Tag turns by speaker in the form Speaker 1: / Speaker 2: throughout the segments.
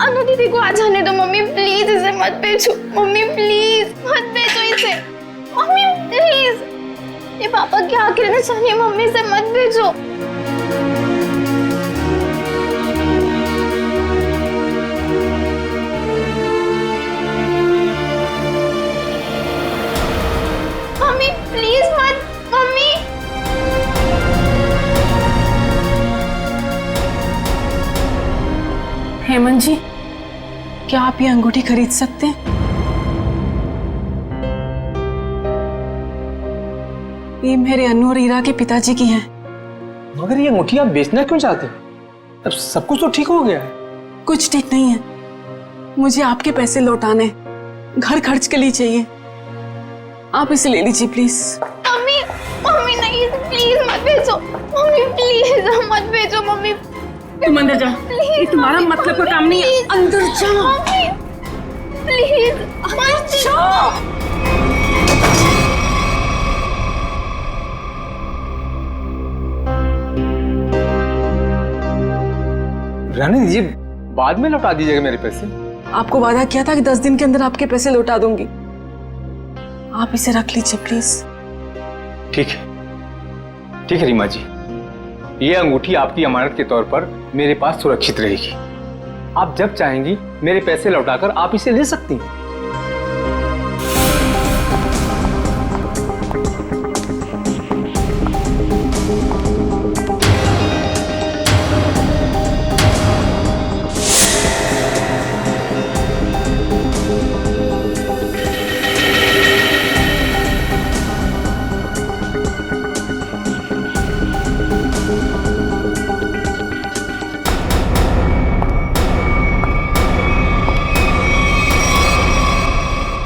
Speaker 1: अनु दीदी को आ जाने दो मम्मी, प्लीज इसे मत भेजो मम्मी, प्लीज मत भेजो इसे मम्मी, प्लीज। ये पापा क्या कहना चाहिए मम्मी, से मत भेजो। मम्मी प्लीज मत, मम्मी।
Speaker 2: हेमंत जी, क्या आप ये अंगूठी खरीद सकते हैं? ये मेरे अनु और ईरा के पिताजी की है।
Speaker 3: मगर ये अंगूठी आप बेचना क्यों चाहते हैं? अब सब कुछ तो ठीक हो गया है।
Speaker 2: कुछ ठीक नहीं है, मुझे आपके पैसे लौटाने, घर खर्च के लिए चाहिए। आप इसे ले लीजिए प्लीज।
Speaker 1: मम्मी मम्मी नहीं, प्लीज मत भेजो मम्मी, प्लीज मत भेजो मम्मी।
Speaker 2: तुम अंदर जाओ, ये तुम्हारा मतलब का काम नहीं है। अंदर जाओ
Speaker 1: मम्मी, प्लीज मत जाओ।
Speaker 3: रहने दीजिए, बाद में लौटा दीजिएगा मेरे पैसे।
Speaker 2: आपको वादा किया था कि 10 दिन के अंदर आपके पैसे लौटा दूंगी। आप इसे रख लीजिए प्लीज।
Speaker 3: ठीक है रीमा जी, ये अंगूठी आपकी अमानत के तौर पर मेरे पास सुरक्षित रहेगी। आप जब चाहेंगी मेरे पैसे लौटाकर आप इसे ले सकती हैं।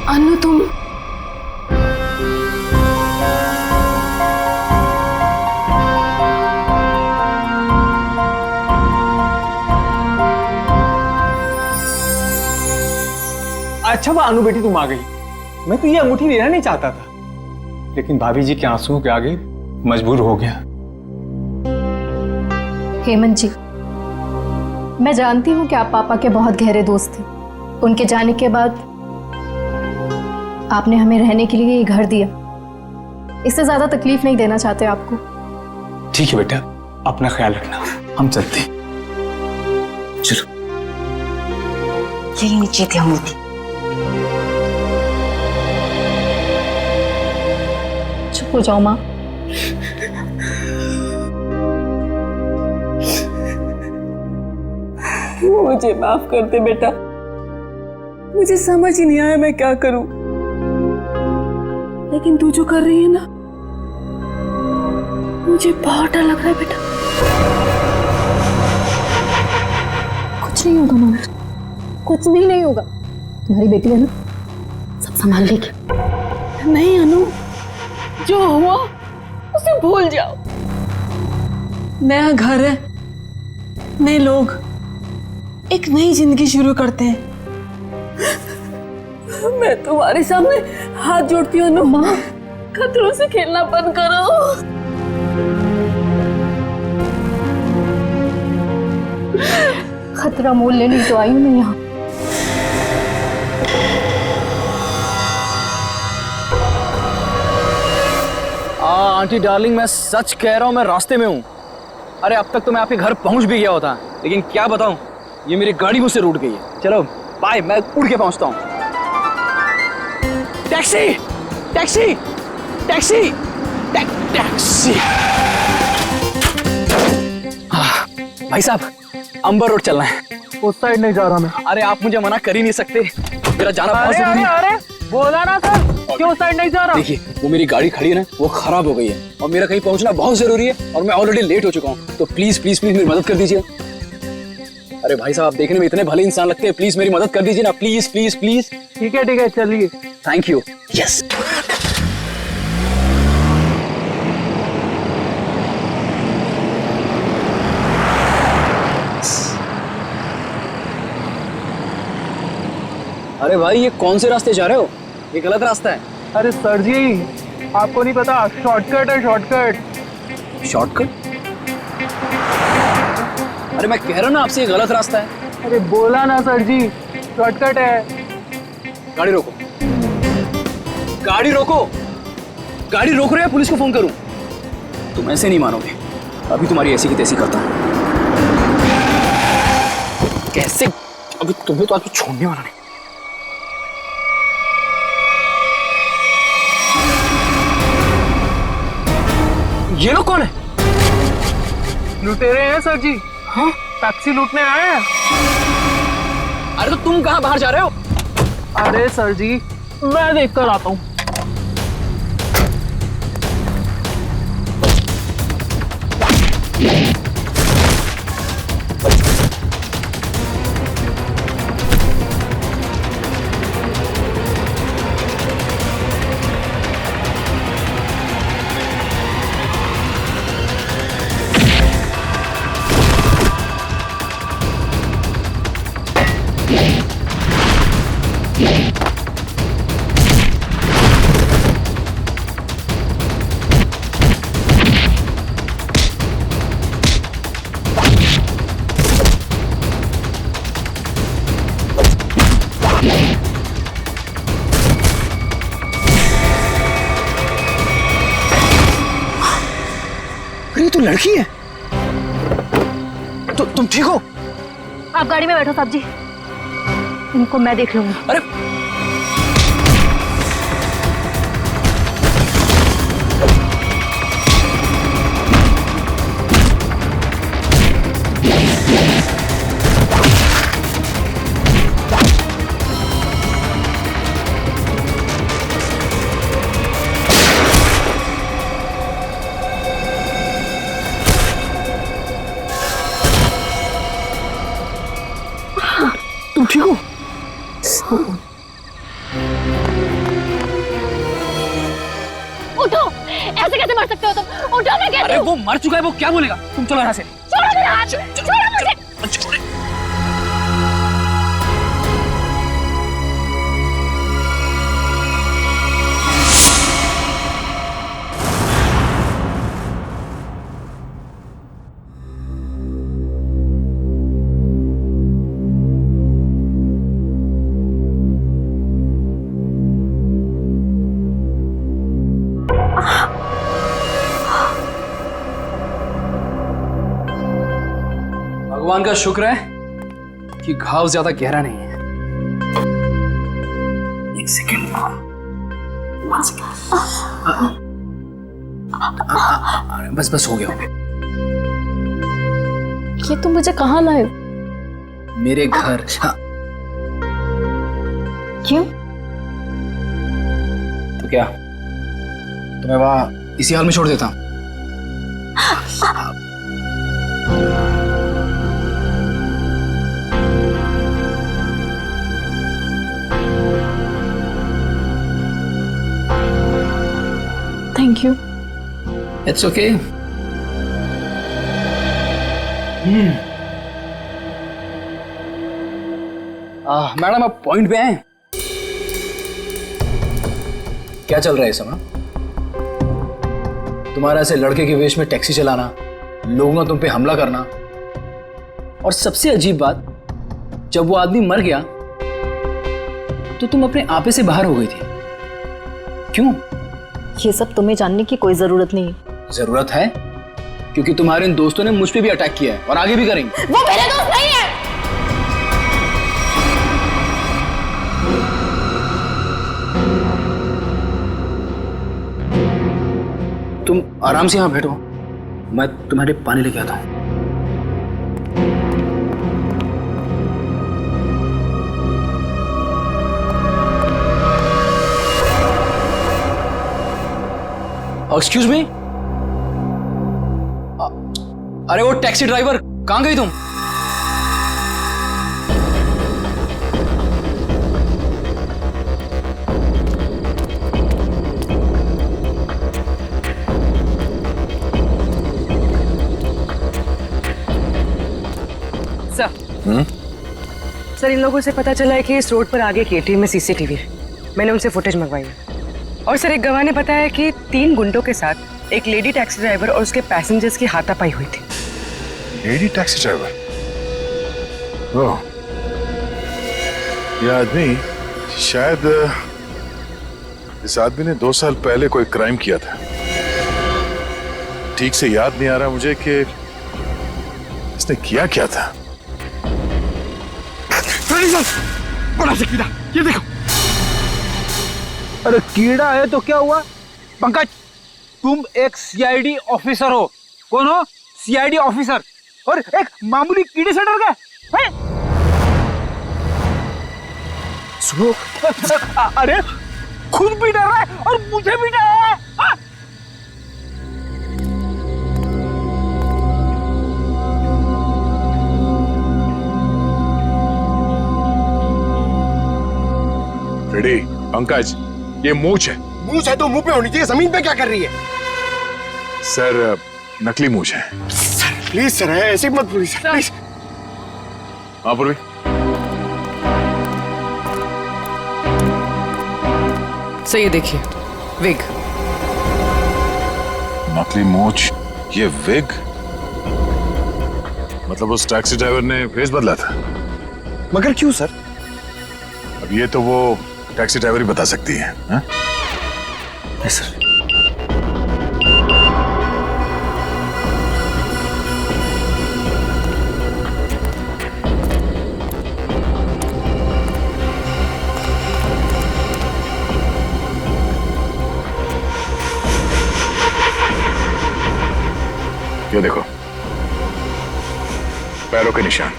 Speaker 2: अनु तुम
Speaker 3: अच्छा वो अनु बेटी तुम आ गई। मैं तो ये अंगूठी लेना नहीं चाहता था, लेकिन भाभी जी के आंसुओं के आगे मजबूर हो गया।
Speaker 4: हेमंत जी, मैं जानती हूँ कि आप पापा के बहुत गहरे दोस्त थे। उनके जाने के बाद आपने हमें रहने के लिए ये घर दिया। इससे ज्यादा तकलीफ नहीं देना चाहते आपको।
Speaker 3: ठीक है बेटा, अपना ख्याल रखना, हम चलते हैं। चलो।
Speaker 5: यही नीचे थी अंगूठी।
Speaker 4: चुप हो जाओ माँ।
Speaker 2: मुझे माफ कर दे बेटा, मुझे समझ ही नहीं आया मैं क्या करूं। लेकिन तू जो कर रही है ना, मुझे बहुत डर लग रहा है बेटा।
Speaker 4: कुछ नहीं होगा मामा, कुछ भी नहीं होगा। तुम्हारी बेटी है ना, सब संभाल लेगी।
Speaker 2: नहीं अनु, जो हुआ उसे भूल जाओ। नया घर है, नए लोग, एक नई जिंदगी शुरू करते हैं। मैं तुम्हारे सामने हाथ जोड़ती हूँ अनु, माँ खतरों से खेलना बंद करो।
Speaker 4: खतरा मोल लेने तो आई हूँ मैं यहाँ।
Speaker 6: आंटी डार्लिंग, मैं सच कह रहा हूँ, मैं रास्ते में हूँ। अरे अब तक तो मैं आपके घर पहुँच भी गया होता, लेकिन क्या बताऊँ, ये मेरी गाड़ी मुझसे रूठ गई है। चलो बाय, मैं उड़ के पहुँचता हूँ। Taxi taxi taxi taxi. भाई साहब, अंबर रोड चलना है।
Speaker 3: उस साइड नहीं जा रहा मैं।
Speaker 6: अरे आप मुझे मना कर ही नहीं सकते, मेरा जाना बहुत जरूरी है।
Speaker 3: अरे बोला ना सर, क्यों साइड नहीं जा रहा?
Speaker 6: देखिए, वो मेरी गाड़ी खड़ी है ना, वो खराब हो गई है और मेरा कहीं पहुंचना बहुत जरूरी है और मैं ऑलरेडी लेट हो चुका हूँ। तो प्लीज प्लीज प्लीज मेरी मदद कर दीजिए। अरे भाई साहब, आप देखने में इतने भले इंसान लगते हैं, प्लीज मेरी मदद कर दीजिए ना, प्लीज प्लीज प्लीज।
Speaker 3: ठीक है चलिए।
Speaker 6: Thank you. यस। अरे भाई, ये कौन से रास्ते जा रहे हो? ये गलत रास्ता है।
Speaker 3: अरे सर जी, आपको नहीं पता, शॉर्टकट है शॉर्टकट।
Speaker 6: शॉर्टकट? अरे मैं कह रहा हूं ना आपसे, ये गलत रास्ता है।
Speaker 3: अरे बोला ना सर जी, शॉर्टकट है।
Speaker 6: गाड़ी रोको, गाड़ी रोको, गाड़ी रोक रहे हैं, पुलिस को फोन करूं? तुम ऐसे नहीं मानोगे, अभी तुम्हारी ऐसी की तैसी करता हूं। कैसे? अभी तुम्हें तो आज छोड़ने वाला नहीं। ये लोग कौन है?
Speaker 3: लुटेरे हैं सर जी।
Speaker 6: हाँ?
Speaker 3: टैक्सी लूटने आए हैं।
Speaker 6: अरे तो तुम कहाँ बाहर जा रहे हो?
Speaker 3: अरे सर जी, मैं देख कर आता हूँ।
Speaker 6: अरे तो लड़की है। तो तुम ठीक हो?
Speaker 4: आप गाड़ी में बैठो साहब जी, इनको मैं देख लूंगी।
Speaker 6: अरे तुम ठीक हो?
Speaker 1: उठो, ऐसे कैसे मर सकते हो तुम? उठो, मैं कहती
Speaker 6: अरे
Speaker 1: हूँ।
Speaker 6: वो मर चुका है, वो क्या बोलेगा? तुम चलो यहाँ से।
Speaker 1: छोड़ो मेरा हाथ, छोड़ो मुझे।
Speaker 6: छोड़े। भगवान का शुक्र है कि घाव ज्यादा गहरा नहीं है। एक सेकेंड, बस बस हो गया।
Speaker 4: ये तुम मुझे कहाँ लाए?
Speaker 6: मेरे घर। हाँ।
Speaker 4: क्यों?
Speaker 6: तो क्या तुम्हें वहां इसी हाल में छोड़ देता?
Speaker 4: Thank you.
Speaker 6: It's okay. Madam आप पॉइंट पे हैं? क्या चल रहा है इस समय? तुम्हारा ऐसे लड़के के वेश में टैक्सी चलाना, लोगों का तुम पे हमला करना, और सबसे अजीब बात, जब वो आदमी मर गया तो तुम अपने आपे से बाहर हो गई थी। क्यों?
Speaker 4: ये सब तुम्हें जानने की कोई जरूरत नहीं है।
Speaker 6: जरूरत है, क्योंकि तुम्हारे इन दोस्तों ने मुझ पे भी अटैक किया है और आगे भी करेंगे।
Speaker 1: वो मेरे दोस्त नहीं है।
Speaker 6: तुम आराम से यहाँ बैठो, मैं तुम्हारे पानी लेके आता हूँ। एक्सक्यूज मी, अरे वो टैक्सी ड्राइवर, कहाँ गई तुम?
Speaker 5: सर, इन लोगों से पता चला है कि इस रोड पर आगे एक एटीएम में सीसीटीवी है। मैंने उनसे फुटेज मंगवाई है। और सर, एक गवाह ने बताया कि 3 गुंडों के साथ एक लेडी टैक्सी ड्राइवर और उसके पैसेंजर्स की हाथापाई हुई थी।
Speaker 7: Lady taxi driver? ओह, ये आदमी शायद इस आदमी ने 2 साल पहले कोई क्राइम किया था। ठीक से याद नहीं आ रहा मुझे कि इसने किया क्या था।
Speaker 3: बड़ा सा कीड़ा, ये देखो। अरे कीड़ा है तो क्या हुआ? पंकज, तुम एक सीआईडी ऑफिसर हो। कौन हो? सीआईडी ऑफिसर, और एक मामूली कीड़े से डर गए हैं? सुनो, अरे खुद भी डर रहा है और मुझे भी डर रहा है। हाँ?
Speaker 7: रेडी पंकज, ये मूंछ है।
Speaker 8: मूंछ है तो मुंह पे होनी चाहिए, जमीन पे क्या कर रही है?
Speaker 7: सर नकली मूंछ है।
Speaker 8: प्लीज सर, ऐसे मत बोलिए सर, प्लीज।
Speaker 7: हाँ पूर्वी,
Speaker 5: सर ये देखिए, विग।
Speaker 7: नकली मूंछ, ये विग। मतलब उस टैक्सी ड्राइवर ने फेस बदला था।
Speaker 8: मगर क्यों सर?
Speaker 7: अब ये तो वो टैक्सी ड्राइवर ही बता सकती है। हाँ?
Speaker 8: सर
Speaker 7: ये देखो, पैरों के निशान।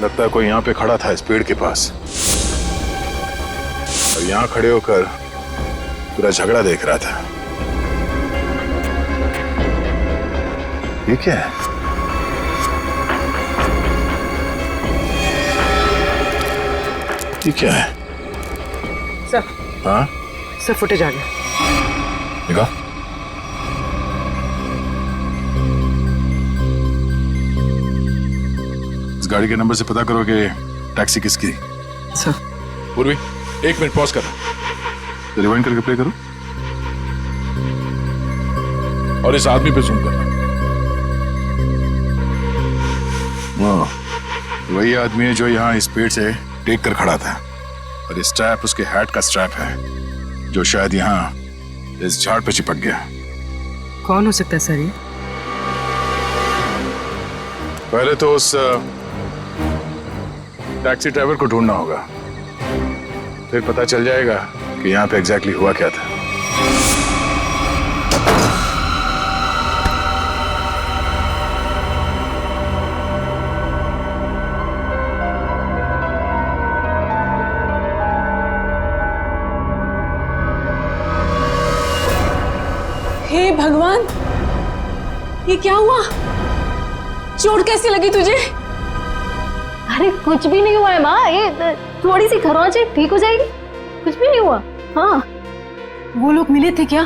Speaker 7: लगता है कोई यहाँ पे खड़ा था इस पेड़ के पास, और यहाँ खड़े होकर पूरा झगड़ा देख रहा था। ये क्या है? ये क्या है?
Speaker 5: सर,
Speaker 7: हाँ
Speaker 5: सर फुटेज आ गया।
Speaker 7: देखा? इस गाड़ी के नंबर से पता करो कि टैक्सी किसकी।
Speaker 5: सर
Speaker 7: पूर्वी, 1 मिनट पॉज करना, रिवाइंड करके प्ले करो और इस आदमी पे जूम करना। हाँ, वही आदमी है जो यहाँ इस पेड़ से टेक कर खड़ा था, और इस स्ट्रैप उसके हैट का स्ट्रैप है जो शायद यहाँ इस झाड़ पे चिपक गया।
Speaker 5: कौन हो सकता है सर ये?
Speaker 7: पहले तो उस टैक्सी ड्राइवर को ढूंढना होगा, फिर पता चल जाएगा कि यहाँ पे एग्जैक्टली हुआ क्या था।
Speaker 2: हे भगवान, ये क्या हुआ? चोट कैसी लगी तुझे?
Speaker 4: अरे कुछ भी नहीं हुआ है माँ, ये थोड़ी सी खरोंच है, ठीक हो जाएगी। कुछ भी नहीं हुआ। हाँ,
Speaker 2: वो लोग मिले थे क्या?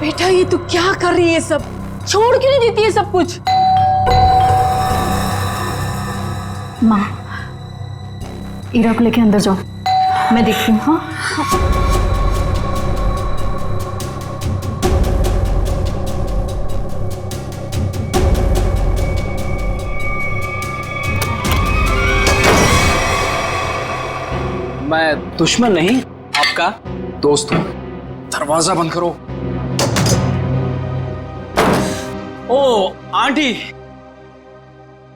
Speaker 2: बेटा ये तू क्या कर रही है? सब छोड़ क्यों नहीं देती है सब कुछ?
Speaker 4: माँ ईरा को लेके अंदर जाओ, मैं देखती हूँ। हाँ
Speaker 6: मैं दुश्मन नहीं, आपका दोस्त हूं। दरवाजा बंद करो। ओ आंटी,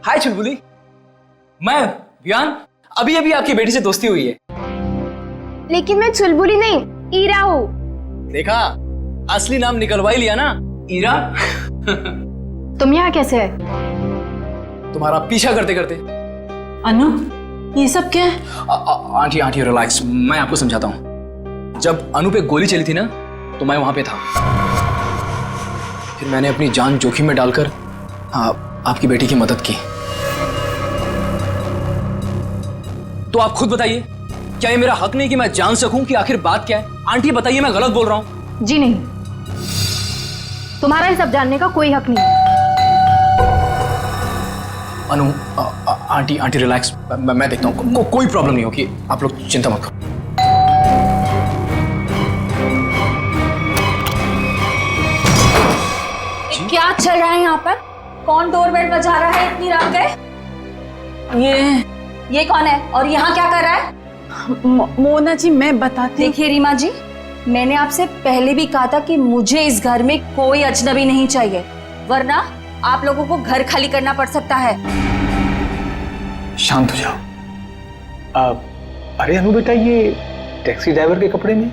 Speaker 6: हाय चुलबुली। मैं वियान, अभी अभी आपकी बेटी से दोस्ती हुई है।
Speaker 1: लेकिन मैं चुलबुली नहीं, ईरा हूँ।
Speaker 6: देखा, असली नाम निकलवा ही लिया ना, ईरा।
Speaker 4: तुम यहाँ कैसे है?
Speaker 6: तुम्हारा पीछा करते करते।
Speaker 2: अनु, ये सब क्या है?
Speaker 6: आंटी आंटी रिलैक्स, मैं आपको समझाता हूँ। जब अनु पे गोली चली थी ना, तो मैं वहां पे था। फिर मैंने अपनी जान जोखिम में डालकर आपकी बेटी की मदद की। तो आप खुद बताइए, क्या ये मेरा हक नहीं कि मैं जान सकूं कि आखिर बात क्या है? आंटी बताइए, मैं गलत बोल रहा हूं?
Speaker 4: जी नहीं, तुम्हारा ये सब जानने का कोई हक नहीं।
Speaker 6: अनु, आंटी आंटी रिलैक्स, मैं देखता हूँ। कोई प्रॉब्लम नहीं होगी, आप लोग चिंता मत करो।
Speaker 9: क्या चल रहा है यहाँ पर? कौन डोरबेल बजा रहा है इतनी रात गए? ये कौन है और यहाँ क्या कर रहा है?
Speaker 2: मोना जी मैं बताती हूँ।
Speaker 9: देखिए रीमा जी, मैंने आपसे पहले भी कहा था कि मुझे इस घर में कोई अजनबी नहीं चाहिए, वरना आप लोगों को घर खाली करना पड़ सकता है।
Speaker 3: शांत हो जाओ। अरे अनु बेटा, ये टैक्सी ड्राइवर के कपड़े में?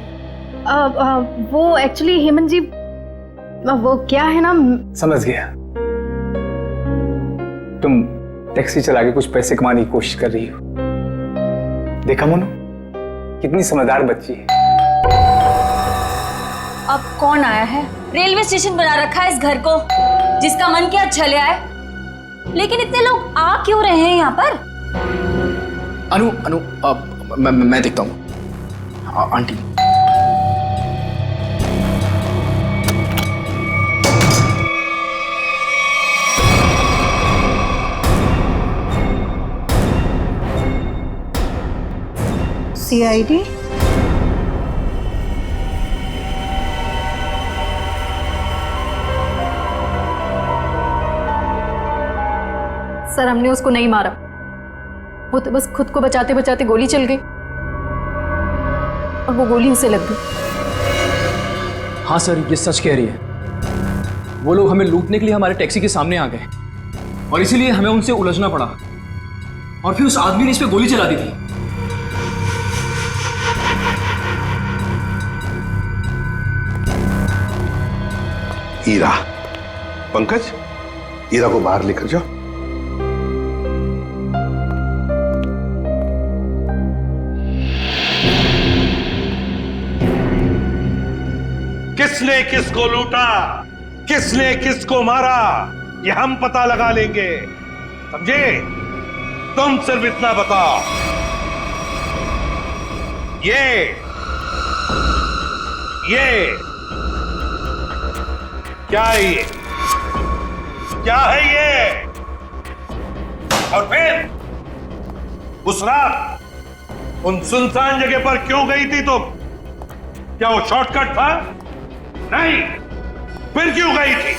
Speaker 1: वो एक्चुअली हेमंत जी, वो क्या है ना।
Speaker 3: समझ गया, तुम टैक्सी चला के कुछ पैसे कमाने की कोशिश कर रही हो। देखा मोनू, कितनी समझदार बच्ची है।
Speaker 9: अब कौन आया है? रेलवे स्टेशन बना रखा है इस घर को, जिसका मन किया चले आए। लेकिन इतने लोग आ क्यों रहे हैं यहाँ पर?
Speaker 6: अनु अनु मैं देखता हूँ। Aunty
Speaker 4: CID?
Speaker 1: सर, हमने उसको नहीं मारा, वो तो बस खुद को बचाते बचाते गोली चल गई और वो गोली उसे लग गई।
Speaker 6: हाँ सर, ये सच कह रही है। वो लोग हमें लूटने के लिए हमारे टैक्सी के सामने आ गए और इसीलिए हमें उनसे उलझना पड़ा, और फिर उस आदमी ने इस पे गोली चला दी थी।
Speaker 8: ईरा, पंकज, ईरा को बाहर लेकर जाओ।
Speaker 10: किसने किसको लूटा, किसने किसको मारा, ये हम पता लगा लेंगे, समझे? तुम सिर्फ इतना बताओ, ये क्या है? ये क्या है ये? और फिर उस रात उन सुनसान जगह पर क्यों गई थी तुम? क्या वो शॉर्टकट था? नहीं, फिर क्यों गई थी?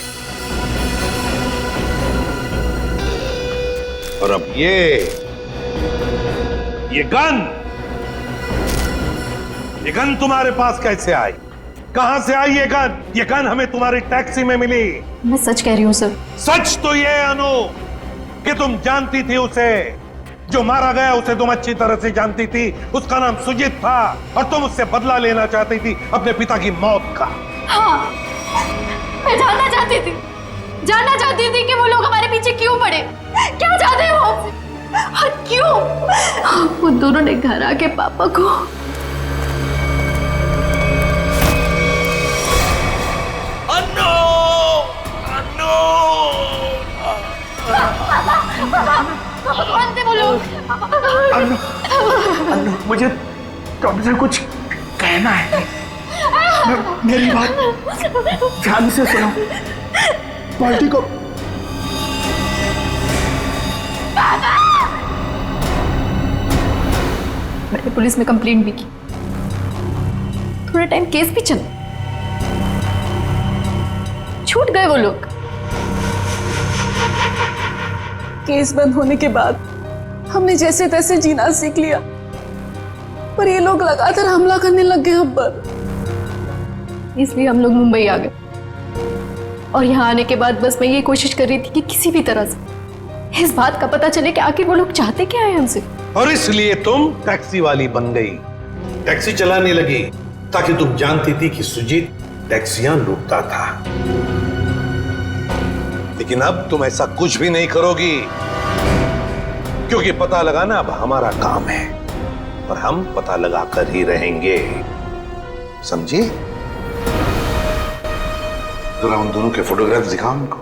Speaker 10: और अब ये गन तुम्हारे पास कैसे आई? कहां से आई ये गन? ये गन हमें तुम्हारी टैक्सी में मिली।
Speaker 1: मैं सच कह रही हूँ सर।
Speaker 10: सच तो ये अनु कि तुम जानती थी उसे, जो मारा गया उसे तुम अच्छी तरह से जानती थी। उसका नाम सुजीत था और तुम उससे बदला लेना चाहती थी अपने पिता की मौत का।
Speaker 1: हाँ, मैं जानना चाहती थी कि वो लोग हमारे पीछे क्यों पड़े, क्या चाहते हैं वो हमसे और क्यों। वो दोनों ने घर आके पापा को कौन थे वो लोग?
Speaker 8: अन्नू, मुझे तुमसे कुछ कहना है। मेरी बात ध्यान से सुनो। पार्टी को
Speaker 1: मैंने पुलिस में कंप्लेंट भी की, थोड़ा टाइम केस भी चला, छूट गए वो लोग।
Speaker 2: केस बंद होने के बाद हमने जैसे तैसे जीना सीख लिया, पर ये लोग लगातार हमला करने लग गए हम पर।
Speaker 1: इसलिए हम लोग मुंबई आ गए और यहाँ आने के बाद बस मैं ये कोशिश कर रही थी कि किसी भी तरह से इस बात का पता चले कि आखिर वो लोग चाहते क्या है हमसे।
Speaker 10: और इसलिए तुम टैक्सी वाली बन गई, टैक्सी चलाने लगी, ताकि तुम जानती थी कि सुजीत टैक्सियां लूटता था। लेकिन अब तुम ऐसा कुछ भी नहीं करोगी, क्योंकि पता लगाना अब हमारा काम है और हम पता लगा कर ही रहेंगे, समझी? जरा उन दोनों के फोटोग्राफ दिखाओ हमको।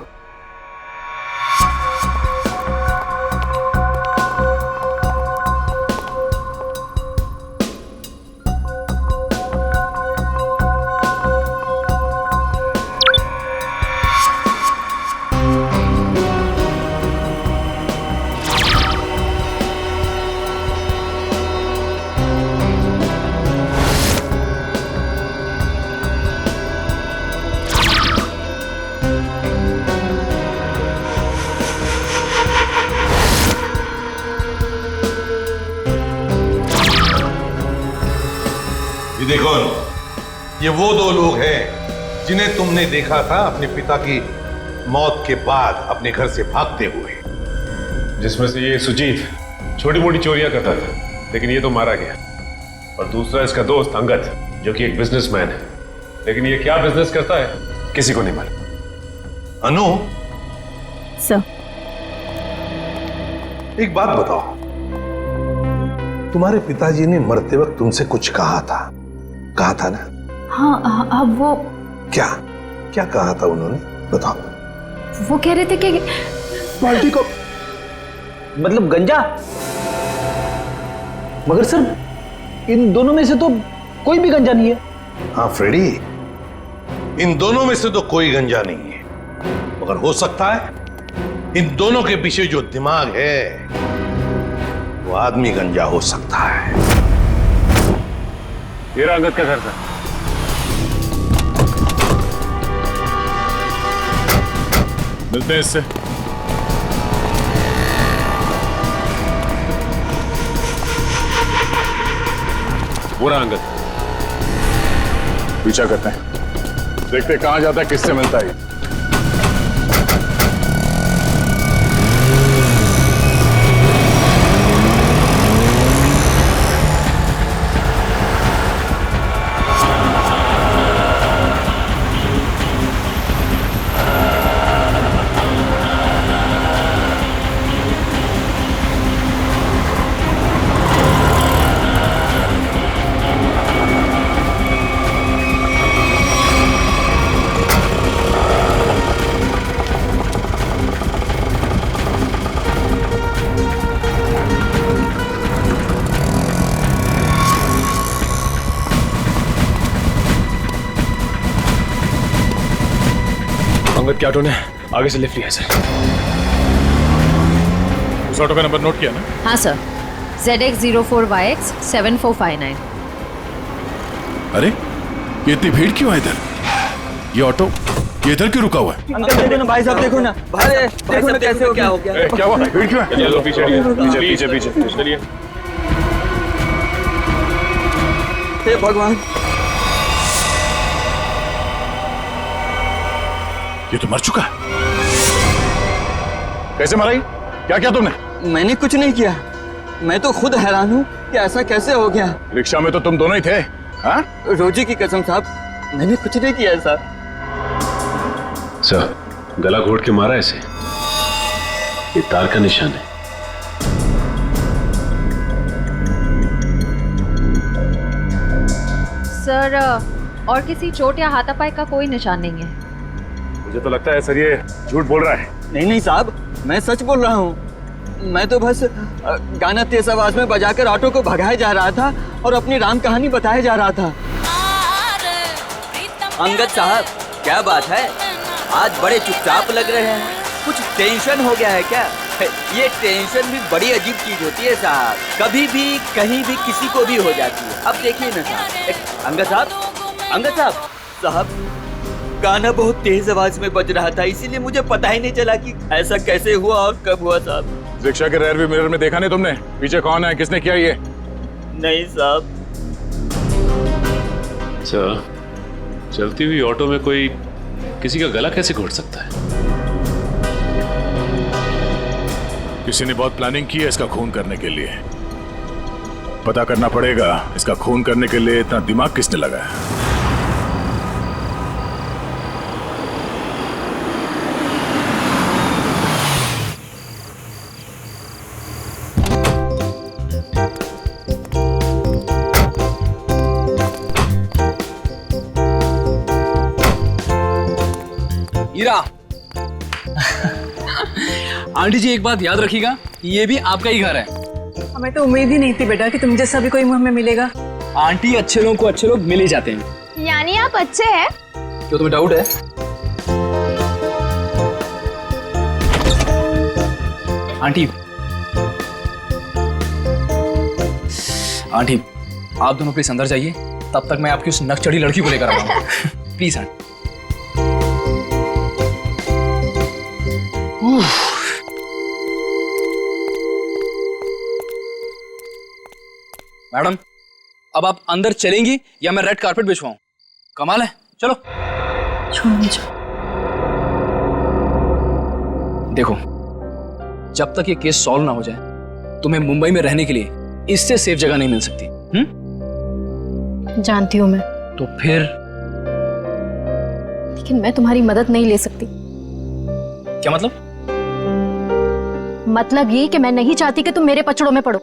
Speaker 10: ये कौन? ये वो दो लोग हैं जिन्हें तुमने देखा था अपने पिता की मौत के बाद अपने घर से भागते हुए।
Speaker 11: जिसमें से ये सुजीत छोटी मोटी चोरियां करता था, लेकिन ये तो मारा गया। और दूसरा इसका दोस्त अंगद, जो कि एक बिजनेसमैन है, लेकिन ये क्या बिजनेस करता है किसी को नहीं मालूम।
Speaker 10: अनु,
Speaker 4: सर,
Speaker 10: एक बात बताओ, तुम्हारे पिताजी ने मरते वक्त तुमसे कुछ कहा था ना?
Speaker 1: हाँ, अब वो
Speaker 10: क्या क्या कहा था उन्होंने, बताओ।
Speaker 1: वो कह रहे थे कि
Speaker 8: बाल्टी को
Speaker 6: मतलब गंजा? मगर सर, इन दोनों में से तो कोई भी गंजा नहीं है।
Speaker 10: हाँ फ्रेडी, इन दोनों में से तो कोई गंजा नहीं है, मगर हो सकता है इन दोनों के पीछे जो दिमाग है वो आदमी गंजा हो सकता है।
Speaker 11: ये रहा अंगद का घर था।
Speaker 7: मिलते हैं इससे।
Speaker 11: वो रहा अंगद।
Speaker 7: पीछा करते हैं, देखते कहां जाता है, किससे मिलता है।
Speaker 11: अंगद के ऑटो ने आगे से लिफ्ट लिया है सर।
Speaker 7: उस ऑटो का नंबर नोट किया ना?
Speaker 1: हाँ सर, ZX04YX 7459।
Speaker 7: अरे ये इतनी भीड़ क्यों है इधर? ये ऑटो ये इधर क्यों रुका हुआ है?
Speaker 6: अंकल देखो ना, भाई साहब देखो ना, देखो ना कैसे हो, क्या हो गया?
Speaker 7: क्या हुआ? भीड़ क्यों है?
Speaker 11: चलो पीछे पीछे पीछे पीछे चलिए।
Speaker 6: हे भगवान,
Speaker 7: ये तो मर चुका है। कैसे मरा? क्या किया तुमने?
Speaker 6: मैंने कुछ नहीं किया। मैं तो खुद हैरान हूँ कि ऐसा कैसे हो गया।
Speaker 7: रिक्शा में तो तुम दोनों ही थे। हाँ?
Speaker 6: रोजी की कसम साहब, मैंने कुछ नहीं किया साहब।
Speaker 11: सर, गला घोट के मारा ऐसे, ये तार का निशान है।
Speaker 1: सर, और किसी चोट या हाथापाई का कोई निशान नहीं है।
Speaker 11: मुझे तो लगता है सर ये झूठ बोल रहा है।
Speaker 6: नहीं नहीं साहब, मैं सच बोल रहा हूँ। मैं तो बस गाना तेज आवाज में बजाकर ऑटो को भगाया जा रहा था और अपनी राम कहानी बताया जा रहा था। अंगद साहब, क्या बात है? आज बड़े चुपचाप लग रहे हैं। कुछ टेंशन हो गया है क्या? ये टेंशन भी बड़ी अजीब चीज होती है साहब, कभी भी कहीं भी किसी को भी हो जाती है। अब देखिए ना साहब, अंगद साहब साहब, गाना बहुत तेज आवाज में बज रहा था, इसीलिए मुझे पता ही नहीं चला कि ऐसा कैसे हुआ और कब हुआ साहब।
Speaker 7: रिक्शा के रेयर व्यू मिरर में देखा नहीं तुमने? पीछे कौन है, किसने किया ये?
Speaker 6: नहीं साहब।
Speaker 11: सर, चलती हुई ऑटो में कोई किसी का गला कैसे घोट सकता है?
Speaker 7: किसी ने बहुत प्लानिंग की है इसका खून करने के लिए। पता करना पड़ेगा इसका खून करने के लिए इतना दिमाग किसने लगाया।
Speaker 6: हीरा, आंटी जी एक बात याद रखिएगा, ये भी आपका ही घर है।
Speaker 2: हमें तो उम्मीद ही नहीं थी बेटा कि तुम जैसा भी कोई हमें मिलेगा।
Speaker 6: आंटी, अच्छे लोगों को अच्छे लोग मिल ही जाते हैं।
Speaker 1: यानी आप अच्छे हैं?
Speaker 6: क्यों, तुम्हें डाउट है? आंटी आप दोनों प्लीज अंदर जाइए, तब तक मैं आपकी उस नकचढ़ी लड़की को लेकर आऊंगा। Please aunty. मैडम, अब आप अंदर चलेंगी या मैं रेड कारपेट बिछवाऊं? कमाल है, चलो।
Speaker 4: छोड़ मुझे।
Speaker 6: देखो, जब तक ये केस सॉल्व ना हो जाए तुम्हें मुंबई में रहने के लिए इससे सेफ जगह नहीं मिल सकती।
Speaker 4: जानती हूं मैं,
Speaker 6: तो फिर?
Speaker 4: लेकिन मैं तुम्हारी मदद नहीं ले सकती।
Speaker 6: क्या मतलब?
Speaker 4: मतलब ये कि मैं नहीं चाहती कि तुम मेरे पचड़ों में पड़ो।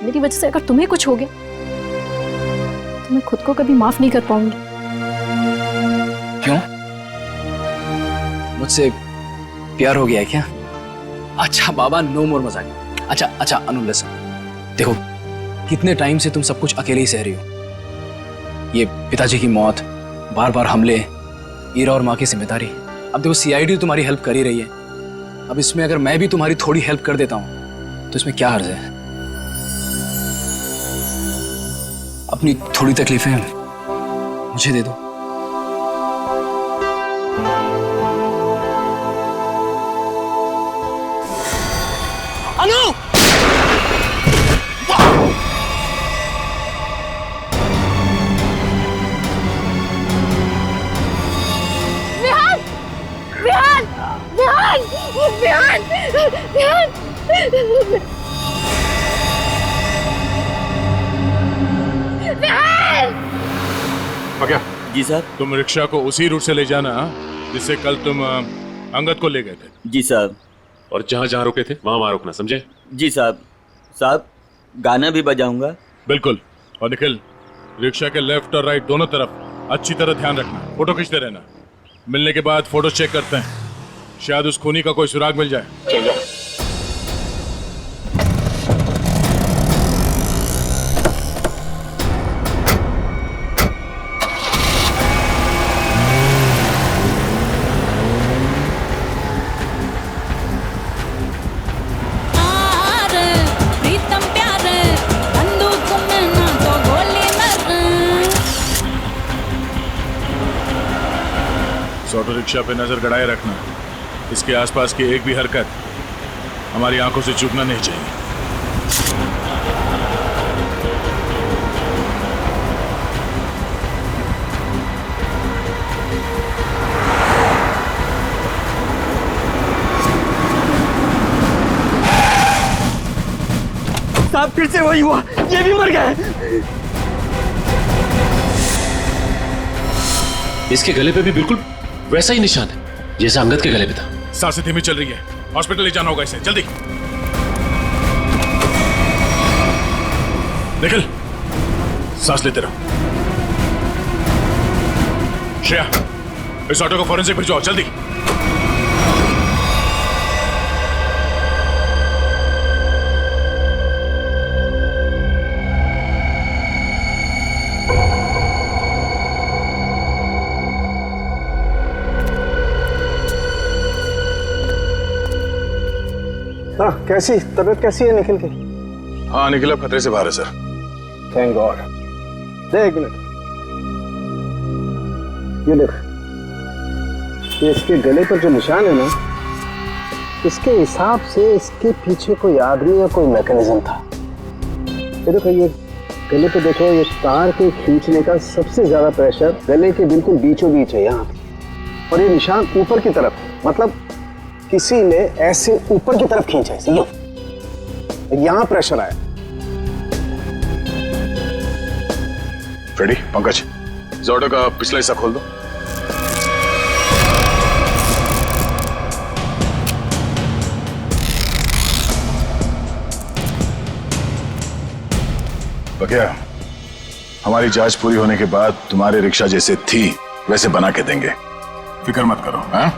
Speaker 4: मेरी वजह से अगर तुम्हें कुछ हो गया तो मैं खुद को कभी माफ नहीं कर पाऊंगी।
Speaker 6: क्यों? मुझसे प्यार हो गया है क्या? अच्छा बाबा, नो मोर मजाक। अच्छा अनु लिसन, देखो कितने टाइम से तुम सब कुछ अकेले ही सह रही हो। ये पिताजी की मौत, बार बार हमले, ईरा और माँ की जिम्मेदारी। अब देखो सीआईडी तुम्हारी हेल्प कर ही रही है, अब इसमें अगर मैं भी तुम्हारी थोड़ी हेल्प कर देता हूं तो इसमें क्या हर्ज है? अपनी थोड़ी तकलीफें मुझे दे दो। अनु!
Speaker 1: विहान! विहान! विहान! विहान! विहान! विहान!
Speaker 10: क्या?
Speaker 12: जी सर।
Speaker 10: तुम रिक्शा को उसी रूट से ले जाना जिससे कल तुम अंगद को ले गए थे।
Speaker 12: जी साहब।
Speaker 11: और जहां जहां रुके थे वहां रुकना, समझे?
Speaker 12: जी साहब। साहब, गाना भी बजाऊंगा।
Speaker 10: बिल्कुल। और निखिल, रिक्शा के लेफ्ट और राइट दोनों तरफ अच्छी तरह ध्यान रखना, फोटो खींचते रहना। मिलने के बाद फोटो चेक करते हैं, शायद उस खूनी का कोई सुराग मिल जाए। चल जाओ। ऑटो रिक्शा पे नजर गड़ाए रखना, इसके आसपास की एक भी हरकत हमारी आंखों से चूकना नहीं चाहिए।
Speaker 8: साहब फिर से वही हुआ, ये भी मर गए।
Speaker 11: इसके गले पे भी बिल्कुल वैसा ही निशान है जैसा अंगद के गले पे था।
Speaker 10: सांसें धीमी चल रही है, हॉस्पिटल ले जाना होगा इसे, जल्दी। निखिल, सांस लेते रहो। श्रेया, इस ऑटो को फॉरेंसिक भिजवाओ, जल्दी।
Speaker 8: हाँ, कैसी तबीयत कैसी है निखिल की?
Speaker 7: हाँ, निखिल अब खतरे से बाहर है सर।
Speaker 8: Thank God. देख मिनट, ये देख, ये इसके गले पर जो निशान है ना, इसके हिसाब से इसके पीछे कोई आदमी या कोई मैकेनिज्म था। ये देखो, ये गले पे देखो, ये तार के खींचने का सबसे ज्यादा प्रेशर गले के बिल्कुल बीचों बीच है यहाँ, और ये निशान ऊपर की तरफ, मतलब किसी ने ऐसे ऊपर की तरफ खींचा है, यहां प्रेशर आया।
Speaker 7: फ्रेडी, पंकज, इस ऑटो का पिछला हिस्सा खोल दो। बकिया, हमारी जांच पूरी होने के बाद तुम्हारे रिक्शा जैसे थी वैसे बना के देंगे, फिक्र मत करो। हाँ,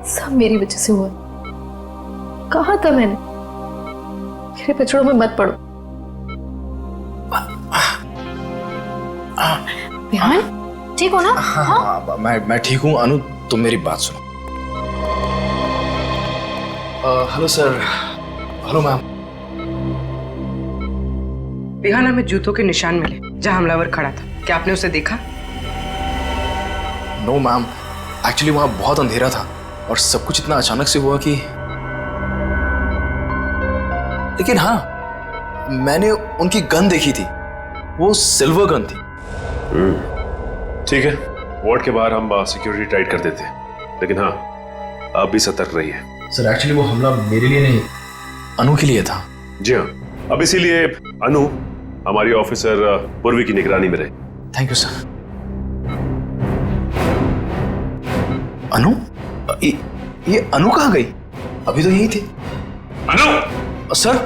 Speaker 4: सब मेरी वजह से हुआ। कहा था मैंने, मेरे पचड़ों में मत पड़ो। विहान, ठीक हो ना?
Speaker 6: हाँ, मैं ठीक हूँ। अनु, तुम मेरी बात सुनो। Hello sir. Hello ma'am.
Speaker 5: बिहाना में जूतों के निशान मिले जहां हमलावर खड़ा था, क्या आपने उसे देखा?
Speaker 6: नो मैम, एक्चुअली वहां बहुत अंधेरा था और सब कुछ इतना अचानक से हुआ कि, लेकिन हाँ, मैंने उनकी गन देखी थी, वो सिल्वर गन थी।
Speaker 11: ठीक है, वार्ड के बाहर हम सिक्योरिटी टाइट कर देते हैं, लेकिन हाँ, आप भी सतर्क रहिए।
Speaker 6: सर एक्चुअली वो हमला मेरे लिए नहीं, अनु के लिए था।
Speaker 11: जी हाँ, अब इसीलिए अनु हमारी ऑफिसर पूर्वी की निगरानी में रहे।
Speaker 6: Thank you sir. अनु? ये अनु कहाँ गई? अभी तो यही थी।
Speaker 11: अनु!
Speaker 6: सर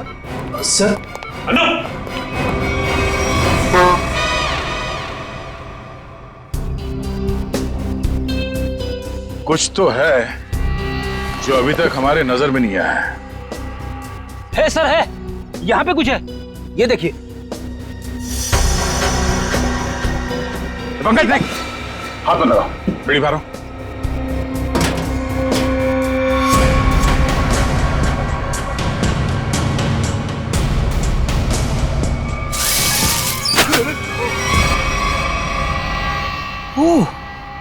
Speaker 11: अनु!
Speaker 7: कुछ तो है जो अभी तक हमारे नजर में नहीं आया
Speaker 6: है सर, है यहाँ पे कुछ है, ये देखिए।
Speaker 7: पंकज देख, हाथ में लगाओ, बीड़ी मारो।
Speaker 8: ओह,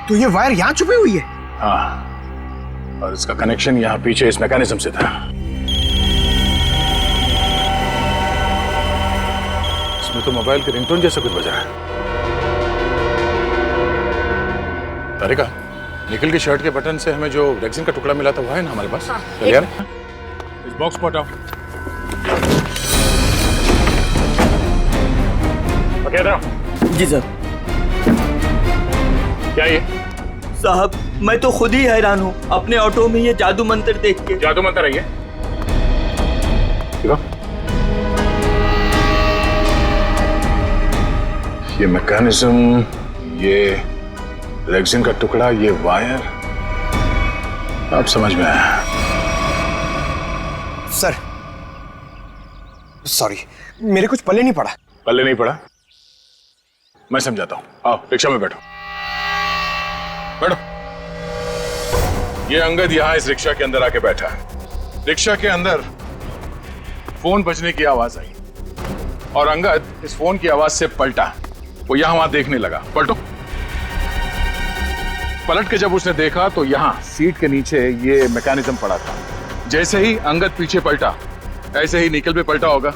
Speaker 8: तो ये वायर यहाँ छुपी हुई है?
Speaker 7: हाँ, और इसका कनेक्शन यहाँ पीछे इस मैकेनिज्म से था। इसमें तो मोबाइल के रिंगटोन जैसा कुछ बजा है। तारिका, निकल की शर्ट के बटन से हमें जो रेक्सिन का टुकड़ा मिला था वो है ना हमारे पास? चल यार, इस बॉक्स को हटाओ।
Speaker 12: जी सर।
Speaker 7: क्या ये?
Speaker 12: साहब, मैं तो खुद ही हैरान हूँ अपने ऑटो में ये जादू मंत्र देख के।
Speaker 7: जादू मंत्र है ये? देखो, ये मैकेनिज्म, ये रेक्सिन का टुकड़ा, ये वायर, अब समझ में आया।
Speaker 8: सर सॉरी, मेरे कुछ पल्ले नहीं पड़ा।
Speaker 7: पल्ले नहीं पड़ा? मैं समझाता हूं, आओ रिक्शा में बैठो। बैठो। ये अंगद यहां इस रिक्शा के अंदर आके बैठा है। रिक्शा के अंदर फोन बजने की आवाज आई और अंगद इस फोन की आवाज से पलटा। वो यहां वहां देखने लगा। पलटो। पलट के जब उसने देखा तो यहां सीट के नीचे ये मैकेनिज्म पड़ा था। जैसे ही अंगद पीछे पलटा, ऐसे ही निकल पे पलटा होगा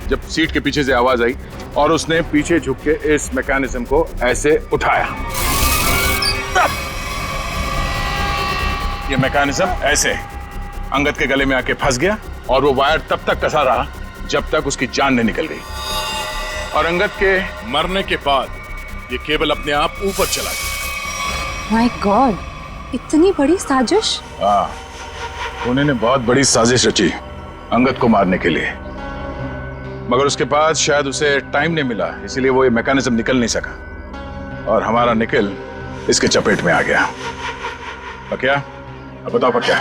Speaker 7: जब सीट के पीछे से आवाज आई और उसने पीछे झुक के इस मैकेनिज्म को ऐसे उठाया। ये मैकेनिज्म ऐसे अंगद के गले में आके फंस गया और वो वायर तब तक कसा रहा जब तक उसकी जान नहीं निकल गई। और अंगद के मरने के बाद ये केबल अपने आप ऊपर चला गया।
Speaker 4: माय गॉड, इतनी बड़ी साजिश।
Speaker 7: हाँ, उन्होंने बहुत बड़ी साजिश रची अंगद को मारने के लिए, मगर उसके बाद शायद उसे टाइम नहीं मिला, इसीलिए वो ये मैकेनिज्म निकल नहीं सका और हमारा निकल इसके चपेट में आ गया। पक्या, अब बताओ पक्या,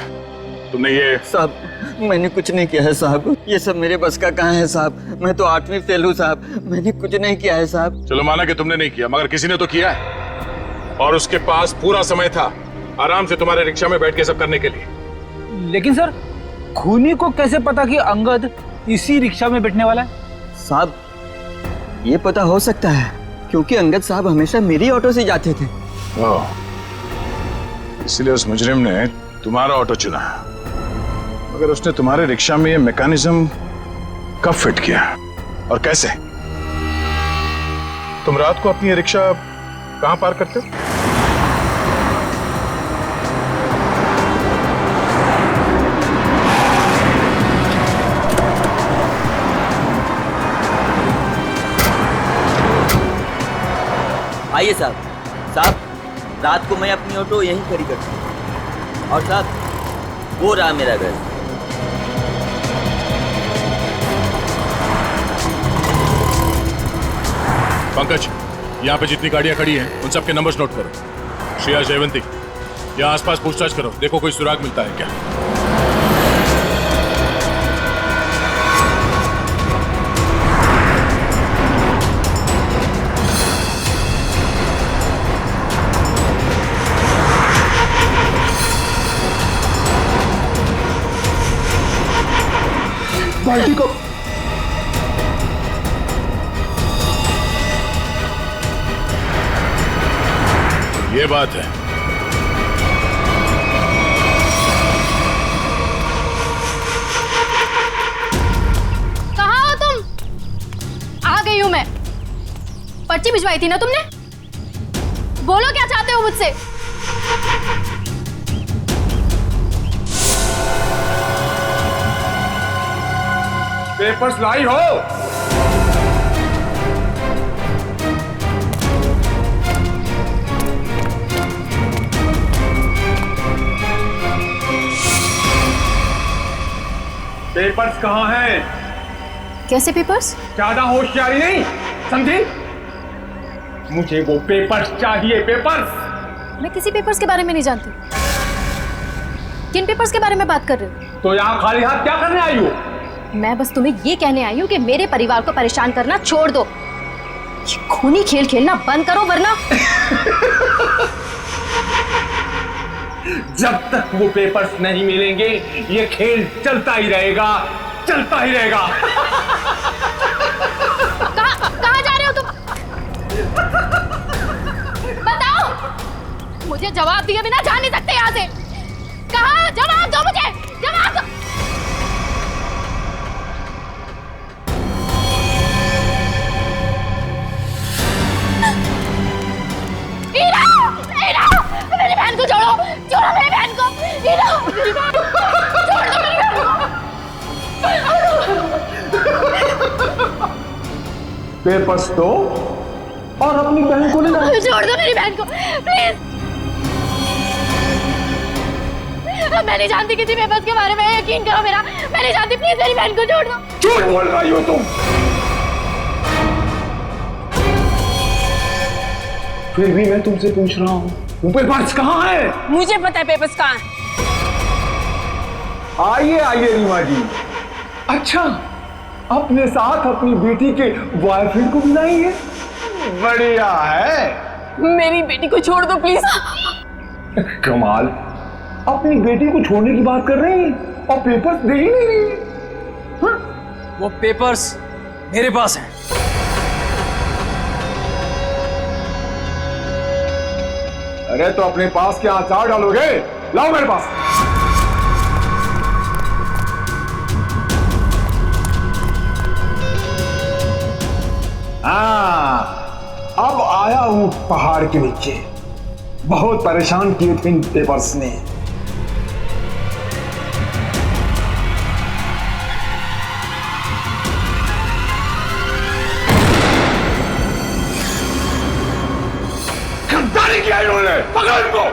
Speaker 7: तुमने ये?
Speaker 12: साहब, मैंने कुछ नहीं किया है साहब, ये सब मेरे बस का कहाँ है साहब, मैं तो 8वीं फेल हूँ साहब, मैंने कुछ नहीं किया है साहब।
Speaker 7: चलो माना कि तुमने नहीं किया, मगर किसी ने तो किया है और उसके पास पूरा समय था आराम से तुम्हारे रिक्शा में बैठ के सब करने के लिए।
Speaker 6: लेकिन सर, खूनी को कैसे पता कि अंगद इसी रिक्शा में बैठने वाला है?
Speaker 12: साहब, ये पता हो सकता है क्योंकि अंगद साहब हमेशा मेरी ऑटो से जाते थे।
Speaker 7: इसलिए उस मुजरिम ने तुम्हारा ऑटो चुना, मगर उसने तुम्हारे रिक्शा में ये मैकेनिज्म कब फिट किया और कैसे? तुम रात को अपनी ये रिक्शा कहां पार्क करते हो?
Speaker 12: आइए साहब। साहब, रात को मैं अपनी ऑटो यहीं खड़ी करता हूँ और साहब, वो रहा मेरा घर।
Speaker 7: पंकज, यहाँ पे जितनी गाड़ियां खड़ी हैं उन सबके नंबर्स नोट करो। श्रेया, जयवंती, यहाँ आसपास पूछताछ करो, देखो कोई सुराग मिलता है क्या।
Speaker 8: बाल्टी को।
Speaker 7: ये बात है।
Speaker 1: कहाँ हो तुम? आ गई हूं मैं। पर्ची भिजवाई थी ना तुमने? बोलो क्या चाहते हो मुझसे?
Speaker 3: पेपर्स लाई हो? पेपर्स कहाँ हैं?
Speaker 1: कैसे पेपर्स?
Speaker 3: ज्यादा होशियारी नहीं, समझी? मुझे वो पेपर्स चाहिए, पेपर्स।
Speaker 1: मैं किसी पेपर्स के बारे में नहीं जानती। किन पेपर्स के बारे में बात कर रहे हो?
Speaker 3: तो यहाँ खाली हाथ क्या करने आई हो?
Speaker 1: मैं बस तुम्हें ये कहने आई हूँ कि मेरे परिवार को परेशान करना छोड़ दो। ये खूनी खेल खेलना बंद करो वरना
Speaker 3: जब तक वो पेपर्स नहीं मिलेंगे ये खेल चलता ही रहेगा, चलता ही रहेगा।
Speaker 1: कहाँ जा रहे हो तुम? बताओ, मुझे जवाब दिए बिना जा नहीं सकते यहाँ से। कहाँ? जवाब दो मुझे, जवाब दो। मेरी बहन को छोड़ो, छोड़ो मेरी बहन को। मेरी बहन, छोड़ दो मेरी बहन को।
Speaker 8: पेपर्स दो और अपनी बहन को ले जाओ।
Speaker 1: छोड़ दो मेरी बहन को प्लीज। मैं नहीं जानती किसी पेपर्स के बारे में, यकीन करो मेरा, मैं नहीं जानती। प्लीज मेरी बहन को छोड़ दो।
Speaker 3: झूठ बोल रही हो तुम। फिर भी मैं तुमसे पूछ रहा हूँ, वो पेपर्स कहाँ है?
Speaker 2: मुझे पता है पेपर्स कहाँ है।
Speaker 3: आइए आइए रीमा जी। अच्छा, अपने साथ अपनी बेटी के बॉयफ्रेंड को बुलाइए। बढ़िया है।
Speaker 2: मेरी बेटी को छोड़ दो प्लीज।
Speaker 3: कमाल, अपनी बेटी को छोड़ने की बात कर रही हैं और पेपर्स दे ही नहीं रही।
Speaker 6: वो पेपर्स मेरे पास हैं।
Speaker 3: अरे तो अपने पास क्या अचार डालोगे? लाओ मेरे पास। अब आया हूं पहाड़ के नीचे। बहुत परेशान किए थे इन पेपर्स ने। गद्दारी किया इन्होंने, पकड़ो इनको।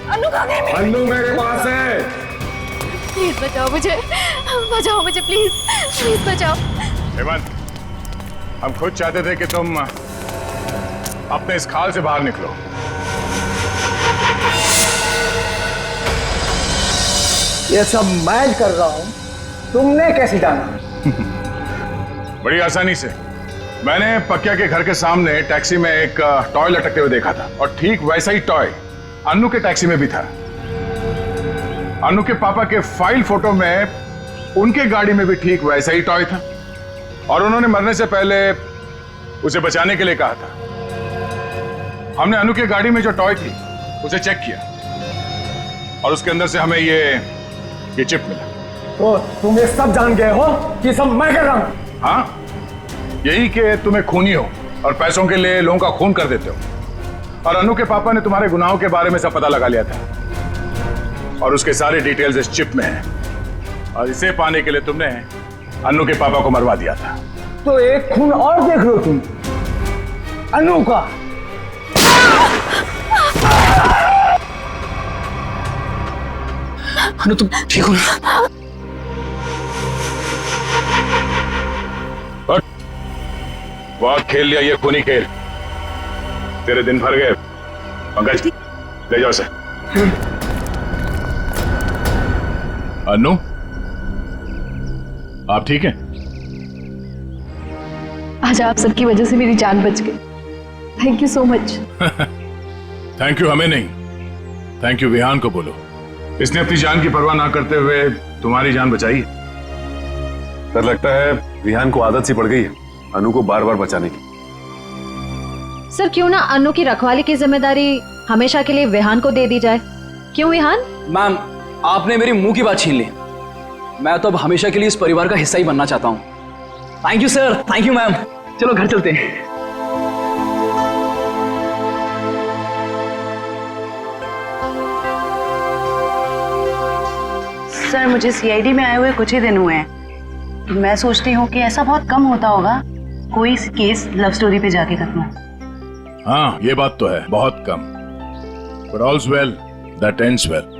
Speaker 2: अन्नू कहाँ गई?
Speaker 3: अन्नू मेरे पास है।
Speaker 1: प्लीज बचाओ मुझे, बचाओ मुझे प्लीज, प्लीज बचाओ।
Speaker 7: हेमंत, हम खुद चाहते थे कि तुम अपने इस खाल से बाहर निकलो।
Speaker 8: ये सब मैं कर रहा हूं, तुमने कैसे जाना?
Speaker 7: बड़ी आसानी से। मैंने पक्या के घर के सामने टैक्सी में एक टॉय लटकते हुए देखा था और ठीक वैसा ही टॉय अन्नू के टैक्सी में भी था। अन्नू के पापा के फाइल फोटो में उनके गाड़ी में भी ठीक वैसा ही टॉय था और उन्होंने मरने से पहले उसे बचाने के लिए कहा था। हमने अन्नू के गाड़ी में जो टॉय थी उसे चेक किया और उसके अंदर से हमें ये चिप मिला।
Speaker 8: तो तुम ये सब जान गए हो कि सब मैं कर रहा हूं?
Speaker 7: हाँ, यही कि तुम्हें खूनी हो और पैसों के लिए लोगों का खून कर देते हो। और अन्नू के पापा ने तुम्हारे गुनाहों के बारे में सब पता लगा लिया था और उसके सारे डिटेल्स इस चिप में हैं और इसे पाने के लिए तुमने अन्नू के पापा को मरवा दिया था।
Speaker 8: तो एक खून और देख लो तुम, अनु का।
Speaker 6: अनु तुम ठीक हो ना?
Speaker 7: बहुत खेल लिया ये खूनी खेल, तेरे दिन भर गए। पंकज ले जाओ उसे। अनु आप ठीक हैं?
Speaker 1: आज आप सबकी वजह से मेरी जान बच गई। Thank you so much.
Speaker 7: Thank you हमें नहीं, थैंक यू विहान को बोलो। इसने अपनी जान की परवाह ना करते हुए तुम्हारी जान बचाई।
Speaker 11: सर लगता है विहान को आदत सी पड़ गई है अनु को बार बार बचाने की।
Speaker 4: सर क्यों ना अनु की रखवाली की जिम्मेदारी हमेशा के लिए विहान को दे दी जाए? क्यों विहान?
Speaker 6: मैम आपने मेरी मुंह की बात छीन ली। मैं तो अब हमेशा के लिए इस परिवार का हिस्सा ही बनना चाहता हूँ। Thank you sir, thank you ma'am. चलो घर चलते हैं।
Speaker 13: सर मुझे सीआईडी में आए हुए कुछ ही दिन हुए हैं, तो मैं सोचती हूँ कि ऐसा बहुत कम होता होगा कोई केस लव स्टोरी पे जाके खत्म हो।
Speaker 7: हाँ ये बात तो है, बहुत कम। But all's well that ends well.